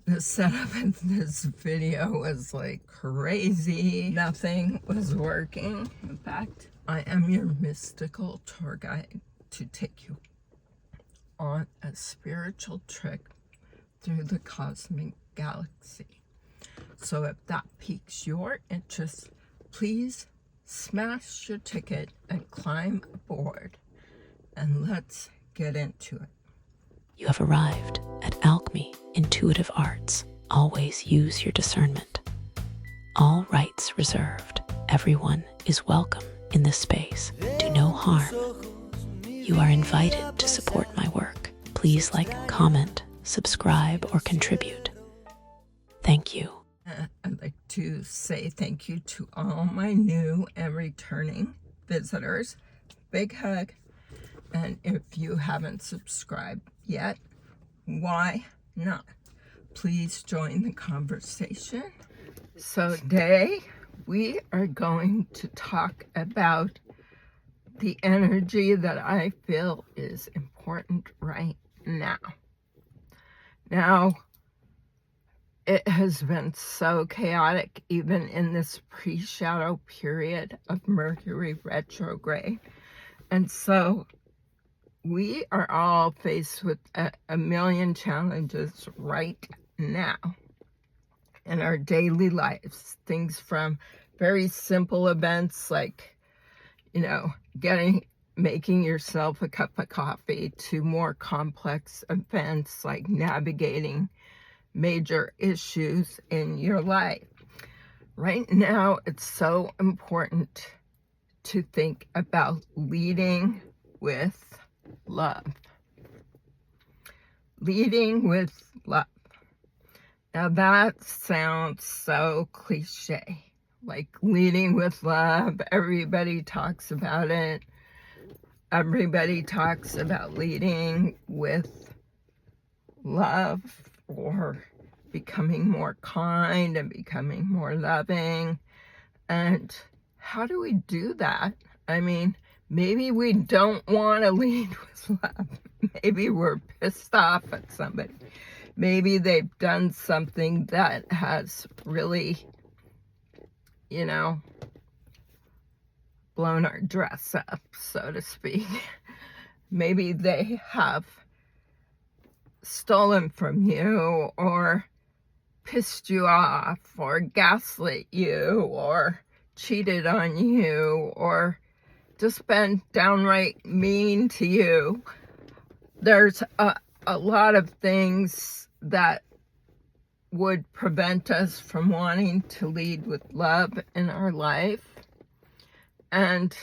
The setup in this video was like crazy. Nothing was working. In fact, I am your mystical tour guide to take you on a spiritual trip through the cosmic galaxy. So if that piques your interest, please smash your ticket and climb aboard. And let's get into it. You have arrived at Alcmy Intuitive Arts. Always use your discernment. All rights reserved. Everyone is welcome in this space. Do no harm. You are invited to support my work. Please like, comment, subscribe, or contribute. Thank you. I'd like to say thank you to all my new and returning visitors. Big hug. And if you haven't subscribed yet, why not? Please join the conversation. So today we are going to talk about the energy that I feel is important right now. Now, it has been so chaotic even in this pre-shadow period of Mercury retrograde. And so we are all faced with a million challenges right now in our daily lives. Things from very simple events like, making yourself a cup of coffee to more complex events like navigating major issues in your life. Right now, it's so important to think about leading with love. Leading with love. Now that sounds so cliche. Like leading with love, everybody talks about it. Everybody talks about leading with love or becoming more kind and becoming more loving. And how do we do that? I mean, maybe we don't want to lead with love. Maybe we're pissed off at somebody. Maybe they've done something that has really, blown our dress up, so to speak. Maybe they have stolen from you or pissed you off or gaslit you or cheated on you or just been downright mean to you. There's a lot of things that would prevent us from wanting to lead with love in our life. And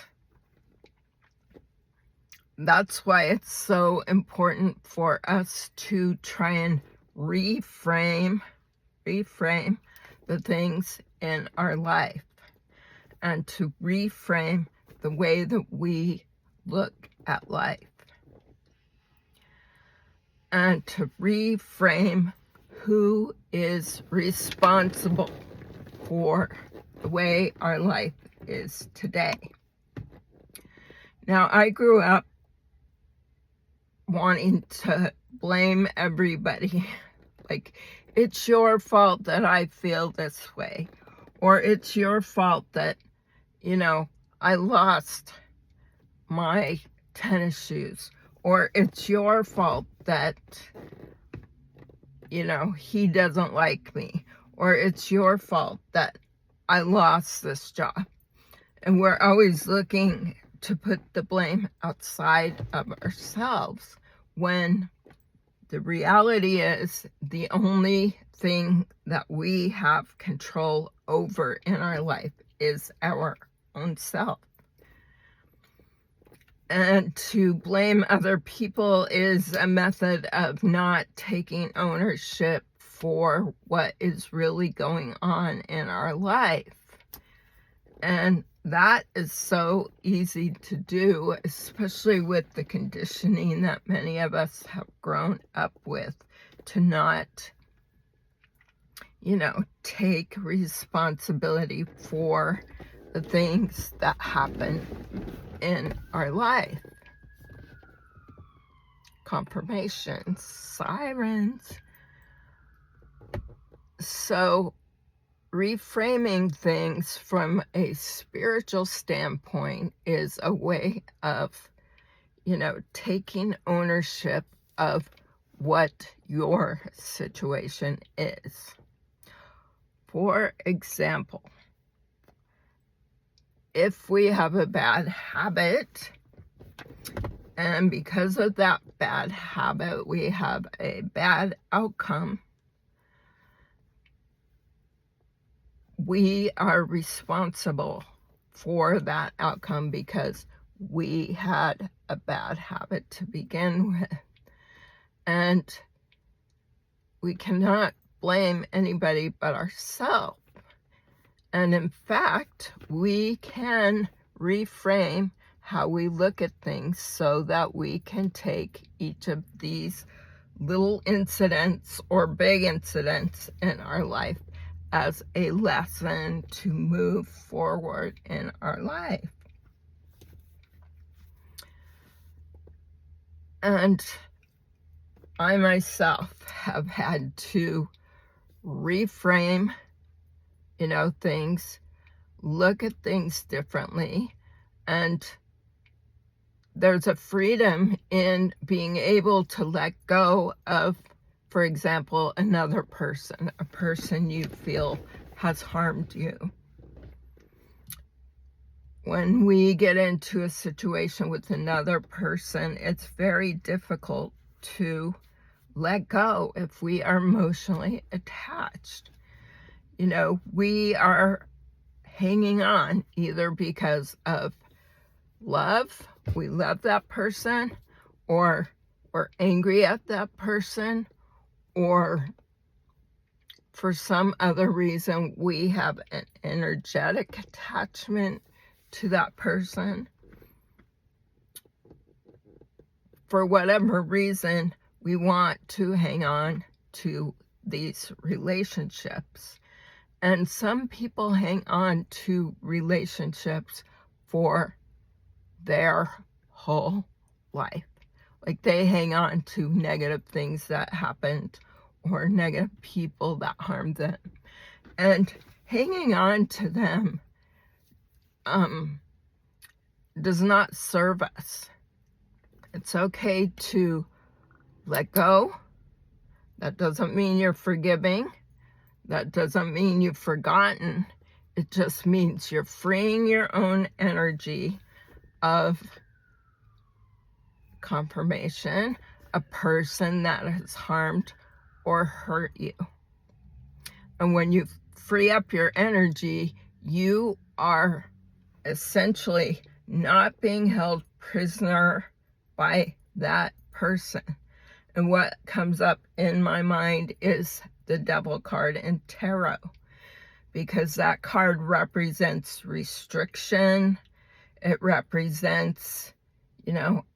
that's why it's so important for us to try and reframe the things in our life and to reframe the way that we look at life and to reframe who is responsible for the way our life is today. Now, I grew up wanting to blame everybody. Like, it's your fault that I feel this way. Or it's your fault that, I lost my tennis shoes. Or it's your fault that, he doesn't like me. Or it's your fault that I lost this job. And we're always looking to put the blame outside of ourselves when the reality is the only thing that we have control over in our life is our own self. And to blame other people is a method of not taking ownership for what is really going on in our life. And that is so easy to do, especially with the conditioning that many of us have grown up with, to not, take responsibility for the things that happen in our life. Confirmations, sirens. So reframing things from a spiritual standpoint is a way of, taking ownership of what your situation is. For example, if we have a bad habit, and because of that bad habit, we have a bad outcome, we are responsible for that outcome because we had a bad habit to begin with. And we cannot blame anybody but ourselves. And in fact, we can reframe how we look at things so that we can take each of these little incidents or big incidents in our life as a lesson to move forward in our life. And I myself have had to reframe, things, look at things differently, and there's a freedom in being able to let go of, for example, another person, a person you feel has harmed you. When we get into a situation with another person, it's very difficult to let go if we are emotionally attached. We are hanging on either because of love, we love that person, or we're angry at that person, or for some other reason we have an energetic attachment to that person. For whatever reason, we want to hang on to these relationships. And some people hang on to relationships for their whole life. Like they hang on to negative things that happened or negative people that harmed them. And hanging on to them does not serve us. It's okay to let go. That doesn't mean you're forgiving. That doesn't mean you've forgotten. It just means you're freeing your own energy of confirmation, a person that has harmed or hurt you. And when you free up your energy, you are essentially not being held prisoner by that person. And what comes up in my mind is the Devil card in tarot, because that card represents restriction. It represents,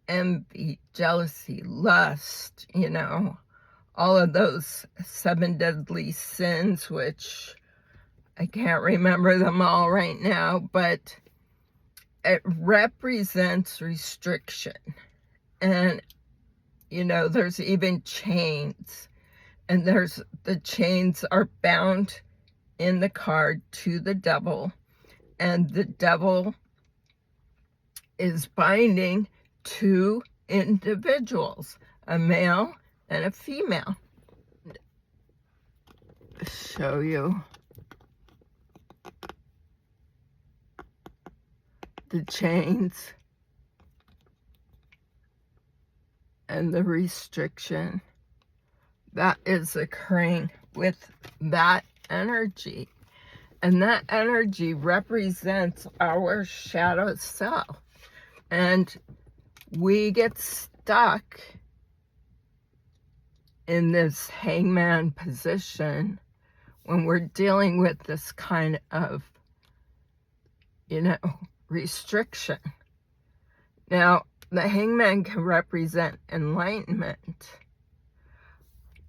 envy, jealousy, lust, all of those 7 deadly sins, which I can't remember them all right now, but it represents restriction. And, there's even chains. And the chains are bound in the card to the devil. And the devil is binding 2 individuals, a male and a female. Show you the chains and the restriction that is occurring with that energy. And that energy represents our shadow self. And we get stuck in this hangman position when we're dealing with this kind of, restriction. Now, the hangman can represent enlightenment.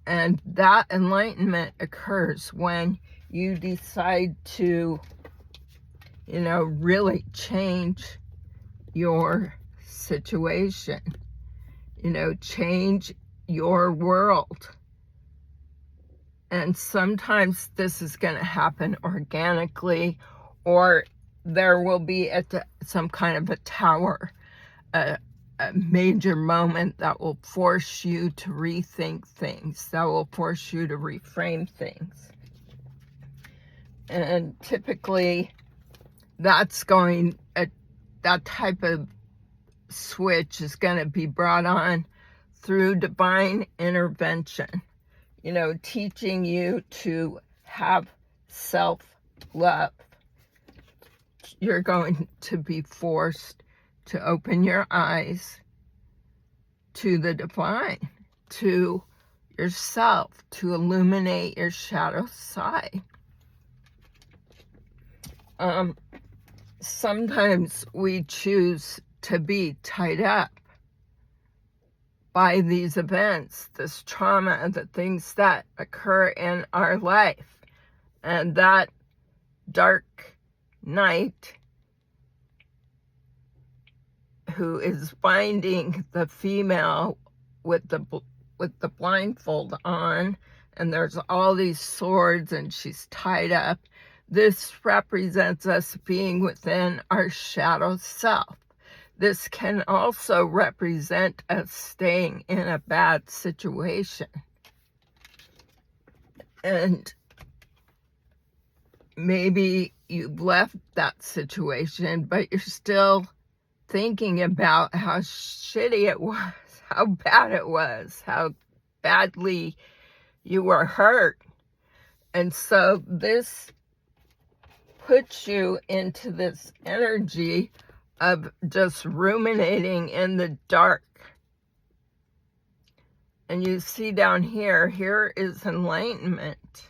And that enlightenment occurs when you decide to, really change your situation, change your world And sometimes this is going to happen organically, or there will be some kind of a tower, a major moment that will force you to rethink things, that will force you to reframe things. And typically that type of switch is going to be brought on through divine intervention, teaching you to have self-love. You're going to be forced to open your eyes to the divine, to yourself, to illuminate your shadow side. Sometimes we choose to be tied up by these events, this trauma, the things that occur in our life. And that dark night who is binding the female with the blindfold on, and there's all these swords and she's tied up. This represents us being within our shadow self. This can also represent us staying in a bad situation. And maybe you've left that situation, but you're still thinking about how shitty it was, how bad it was, how badly you were hurt. And so this puts you into this energy of just ruminating in the dark. And you see down here is enlightenment.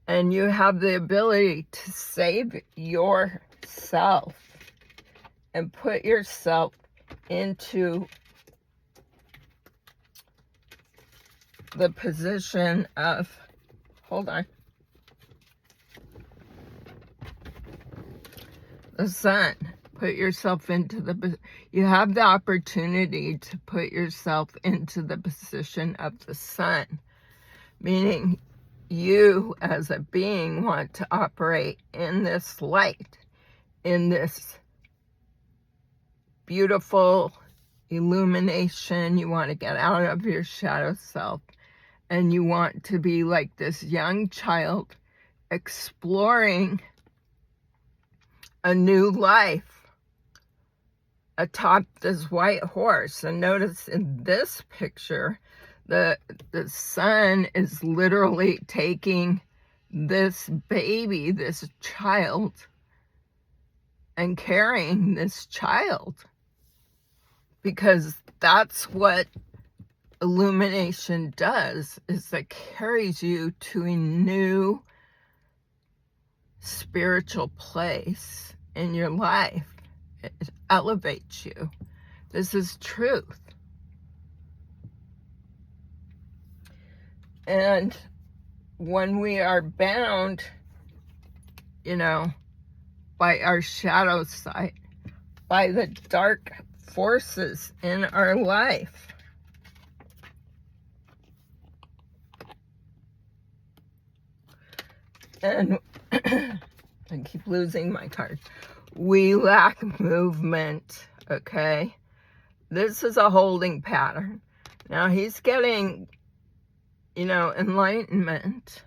And you have the ability to save yourself and put yourself into the position of, hold on, the sun. Put yourself into you have the opportunity to put yourself into the position of the sun, meaning you as a being want to operate in this light, in this beautiful illumination. You want to get out of your shadow self, and you want to be like this young child exploring a new life atop this white horse. And notice in this picture, the sun is literally taking this baby, this child, and carrying this child, because that's what illumination does, is it carries you to a new spiritual place in your life. It elevates you. This is truth. And when we are bound, by our shadow side, by the dark forces in our life, and I keep losing my card. We lack movement, okay? This is a holding pattern. Now he's getting, enlightenment.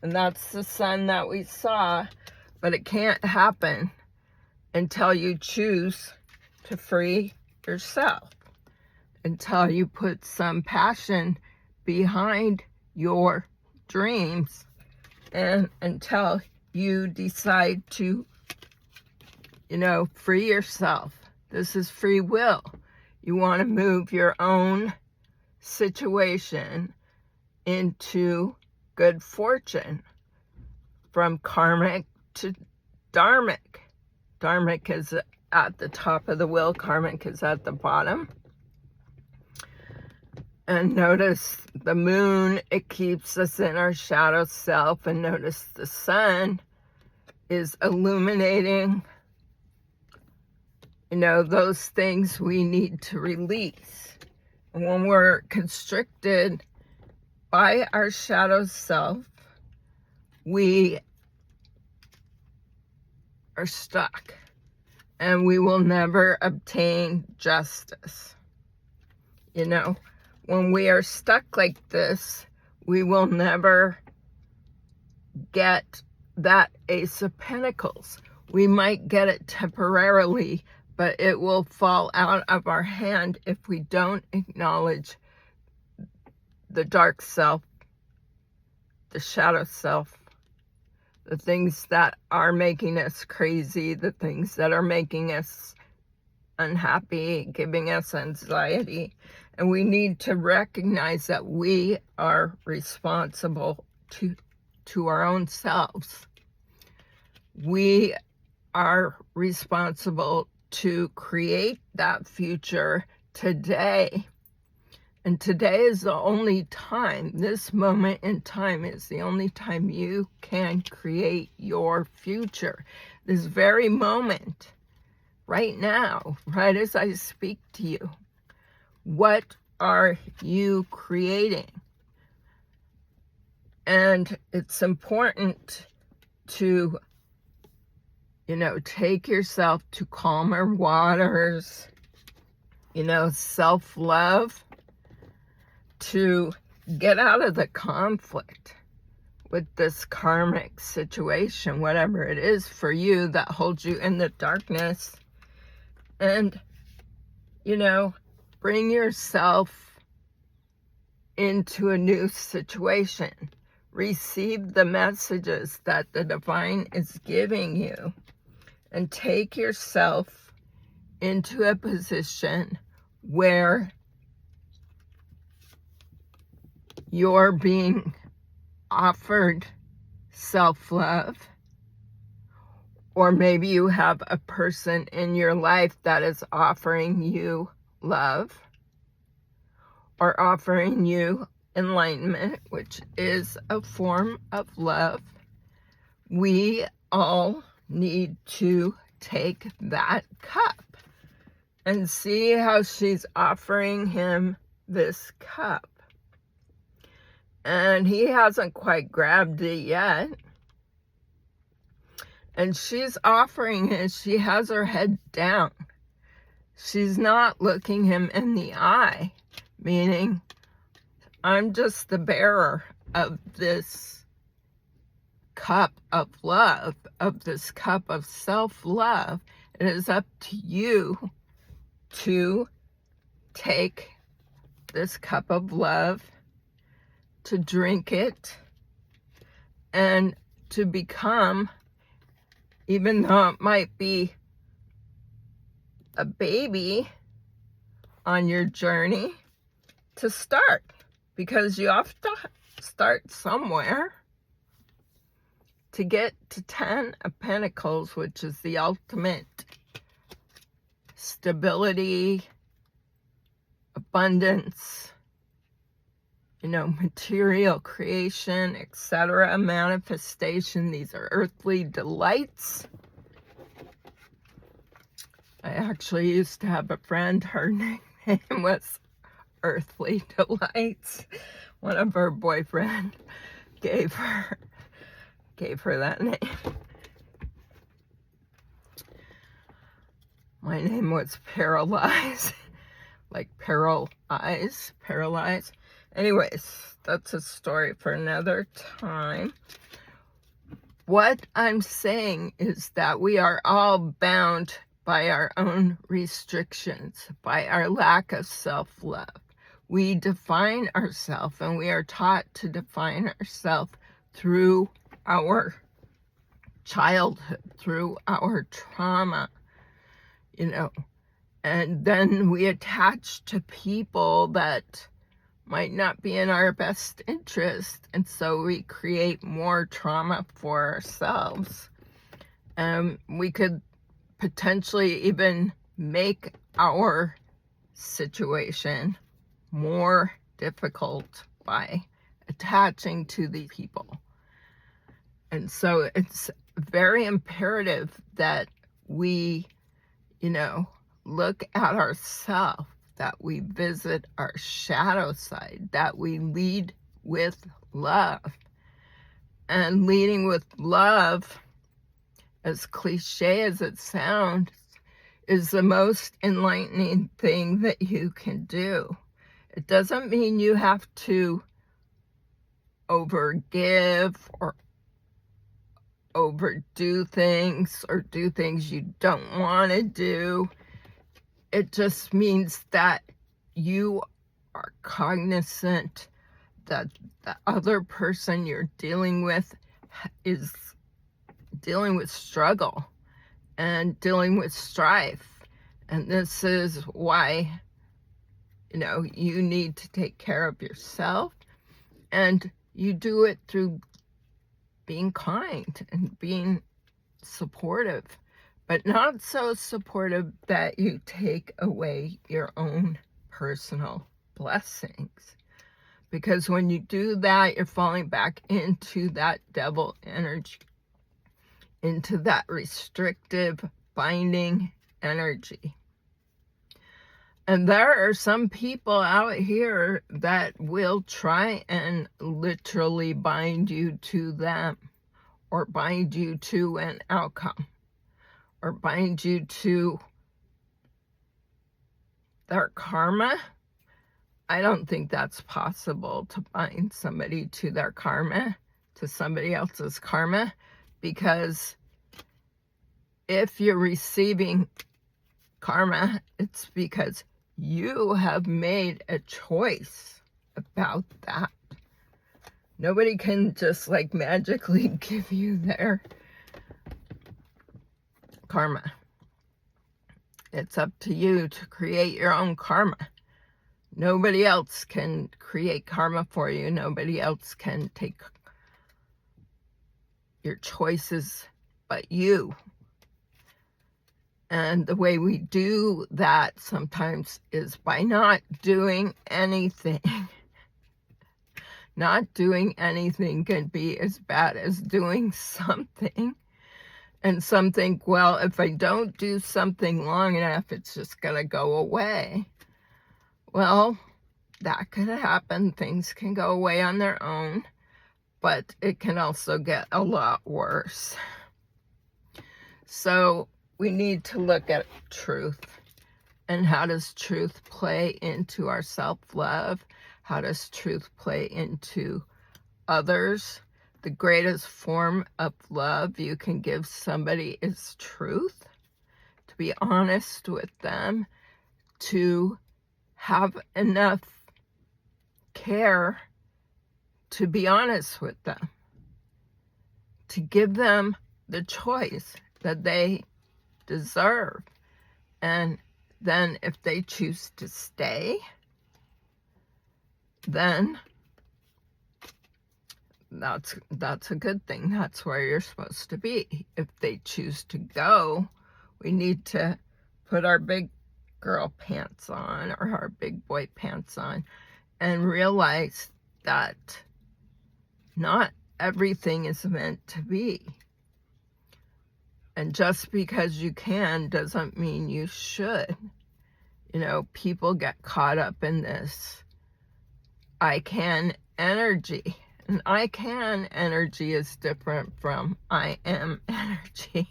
And that's the sun that we saw. But it can't happen until you choose to free yourself. Until you put some passion behind your dreams. And until you decide to, free yourself. This is free will. You want to move your own situation into good fortune, from karmic to dharmic. Dharmic is at the top of the wheel, karmic is at the bottom. And notice the moon, it keeps us in our shadow self. And notice the sun is illuminating, those things we need to release. And when we're constricted by our shadow self, we are stuck and we will never obtain justice. You know, when we are stuck like this, we will never get that Ace of Pentacles. We might get it temporarily, but it will fall out of our hand if we don't acknowledge the dark self, the shadow self, the things that are making us crazy, the things that are making us unhappy, giving us anxiety. And we need to recognize that we are responsible to our own selves. We are responsible to create that future today. And today is the only time, this moment in time is the only time you can create your future. This very moment, right now, right as I speak to you. What are you creating? And it's important to, take yourself to calmer waters, self-love, to get out of the conflict with this karmic situation, whatever it is for you that holds you in the darkness. And, bring yourself into a new situation. Receive the messages that the divine is giving you and take yourself into a position where you're being offered self-love, or maybe you have a person in your life that is offering you love or offering you enlightenment, which is a form of love. We all need to take that cup and see how she's offering him this cup. And he hasn't quite grabbed it yet. And she's offering it. She has her head down. She's not looking him in the eye, meaning, I'm just the bearer of this cup of love, of this cup of self-love. It is up to you to take this cup of love, to drink it, and to become, even though it might be a baby on your journey, to start, because you have to start somewhere. To get to 10 of Pentacles, which is the ultimate stability, abundance, material creation, etc., manifestation. These are earthly delights. I actually used to have a friend, her nickname was Earthly Delights. One of her boyfriend gave her that name. My name was Paralyzed, like paralyzed. Anyways, that's a story for another time. What I'm saying is that we are all bound by our own restrictions, by our lack of self-love. We define ourselves, and we are taught to define ourselves through our childhood, through our trauma, and then we attach to people that might not be in our best interest, and so we create more trauma for ourselves. We could potentially even make our situation more difficult by attaching to these people. And so it's very imperative that we, look at ourselves, that we visit our shadow side, that we lead with love. And leading with love, as cliche as it sounds, is the most enlightening thing that you can do. It doesn't mean you have to overgive or overdo things or do things you don't want to do. It just means that you are cognizant that the other person you're dealing with is dealing with struggle and dealing with strife. And this is why, you need to take care of yourself, and you do it through being kind and being supportive, but not so supportive that you take away your own personal blessings. Because when you do that, you're falling back into that devil energy, into that restrictive, binding energy. And there are some people out here that will try and literally bind you to them, or bind you to an outcome, or bind you to their karma. I don't think that's possible, to bind somebody to their karma, to somebody else's karma, because if you're receiving karma, it's because you have made a choice about that. Nobody can just magically give you their karma. It's up to you to create your own karma. Nobody else can create karma for you. Nobody else can take your choices but you. And the way we do that sometimes is by not doing anything. Not doing anything can be as bad as doing something. And some think, well, if I don't do something long enough, it's just going to go away. Well, that could happen. Things can go away on their own, but it can also get a lot worse. So we need to look at truth. And how does truth play into our self-love? How does truth play into others? The greatest form of love you can give somebody is truth. To be honest with them, to have enough care to be honest with them, to give them the choice that they deserve. And then if they choose to stay, then that's a good thing. That's where you're supposed to be. If they choose to go, we need to put our big girl pants on, or our big boy pants on, and realize that not everything is meant to be. And just because you can doesn't mean you should. People get caught up in this I can energy. And I can energy is different from I am energy.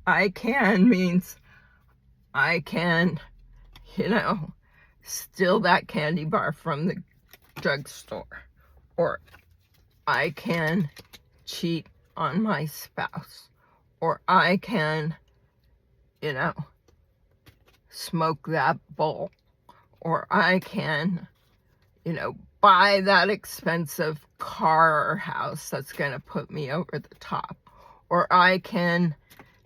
I can means I can, steal that candy bar from the drugstore. Or I can cheat on my spouse. Or I can, smoke that bowl. Or I can, buy that expensive car or house that's going to put me over the top. Or I can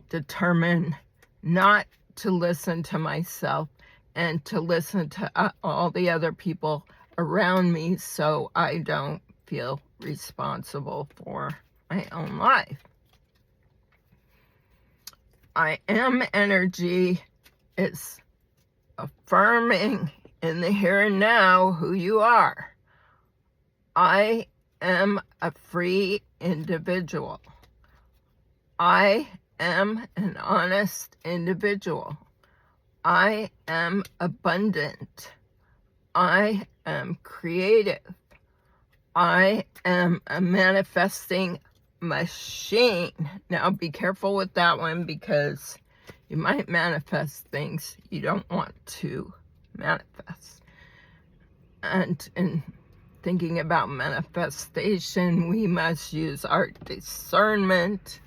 determine not to listen to myself and to listen to all the other people around me, so I don't feel responsible for my own life. I am energy is affirming in the here and now who you are. I am a free individual. I am an honest individual. I am abundant. I am creative. I am a manifesting machine. Now be careful with that one, because you might manifest things you don't want to manifest. And in thinking about manifestation, we must use our discernment,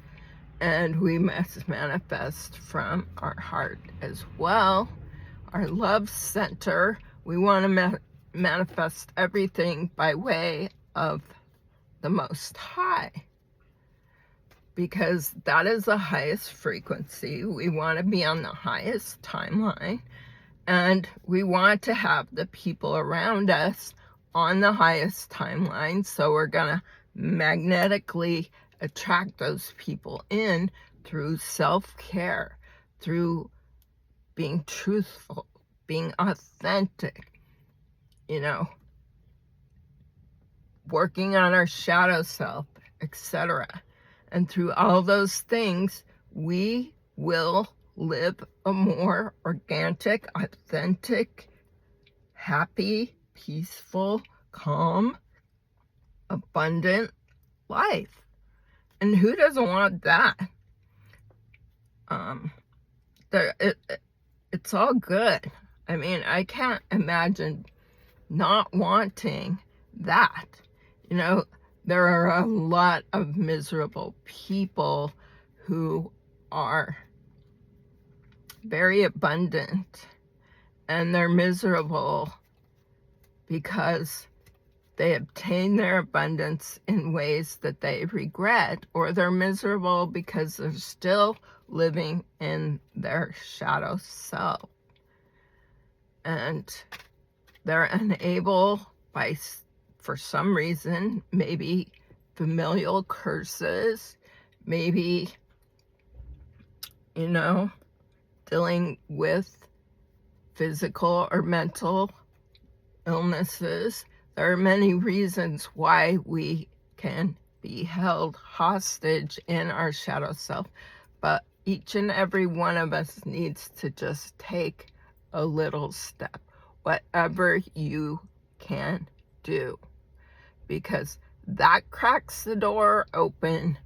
and we must manifest from our heart as well, our love center. We want to manifest everything by way of the Most High, because that is the highest frequency. We want to be on the highest timeline, and we want to have the people around us on the highest timeline. So we're going to magnetically attract those people in through self-care, through being truthful, being authentic, working on our shadow self, etc. And through all those things, we will live a more organic, authentic, happy, peaceful, calm, abundant life. And who doesn't want that? It's all good. I mean, I can't imagine not wanting that. There are a lot of miserable people who are very abundant, and they're miserable because they obtain their abundance in ways that they regret, or they're miserable because they're still living in their shadow self. And they're unable, for some reason, maybe familial curses, maybe, dealing with physical or mental illnesses. There are many reasons why we can be held hostage in our shadow self, but each and every one of us needs to just take a little step, whatever you can do, because that cracks the door open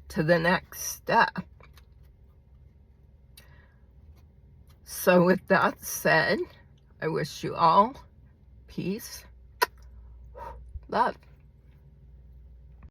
to the next step. So with that said, I wish you all peace, love.